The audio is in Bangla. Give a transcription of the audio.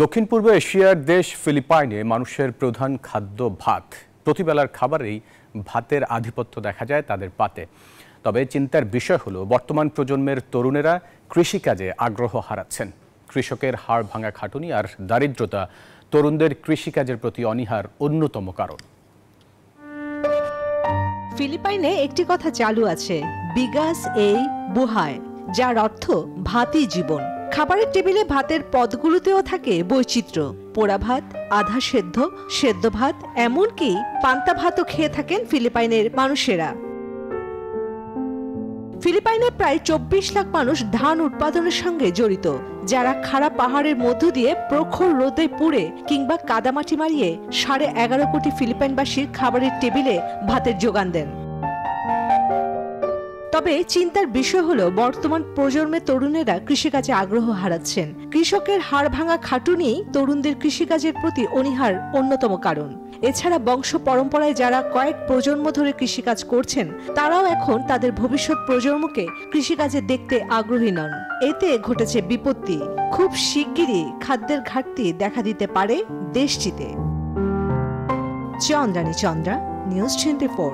দক্ষিণ পূর্ব এশিয়ার দেশ ফিলিপাইনে মানুষের প্রধান খাদ্য ভাত। প্রতিবেলার খাবারেই ভাতের আধিপত্য দেখা যায় তাদের পাতে। তবে চিন্তার বিষয় হলো বর্তমান প্রজন্মের তরুণেরা কৃষিকাজে আগ্রহ হারাচ্ছেন। কৃষকের হাড় ভাঙা খাটুনি আর দারিদ্রতা তরুণদের কৃষিকাজের প্রতি অনীহার অন্যতম কারণ। ফিলিপাইনে একটি কথা চালু আছে, বিগাস এই বুহায়, যার অর্থ ভাতই জীবন। খাবারের টেবিলে ভাতের পদগুলোতেও থাকে বৈচিত্র্য। পোড়া ভাত, আধা সেদ্ধ, সেদ্ধ ভাত, এমনকি পান্তা ভাতও খেয়ে থাকেন ফিলিপাইনের মানুষেরা। ফিলিপাইনে প্রায় 24 লাখ মানুষ ধান উৎপাদনের সঙ্গে জড়িত, যারা খাড়া পাহাড়ের মধ্য দিয়ে প্রখর রোদে পুড়ে কিংবা কাদামাটি মারিয়ে 11.5 কোটি ফিলিপাইনবাসীর খাবারের টেবিলে ভাতের যোগান দেন। তবে চিন্তার বিষয় হলো বর্তমান প্রজন্মের তরুণেরা কৃষিকাজে আগ্রহ হারাচ্ছেন। কৃষকের হাড় ভাঙা খাটুনি তরুণদের কৃষিকাজের প্রতি অনীহার অন্যতম কারণ। এছাড়া বংশ পরম্পরায় যারা কয়েক প্রজন্ম ধরে কৃষিকাজ করছেন, তারাও এখন তাদের ভবিষ্যৎ প্রজন্মকে কৃষিকাজে দেখতে আগ্রহী নন। এতে ঘটেছে বিপত্তি। খুব শিগগিরই খাদ্যের ঘাটতি দেখা দিতে পারে দেশটিতে। চন্দ্রানী চন্দ্রা, নিউজ 24।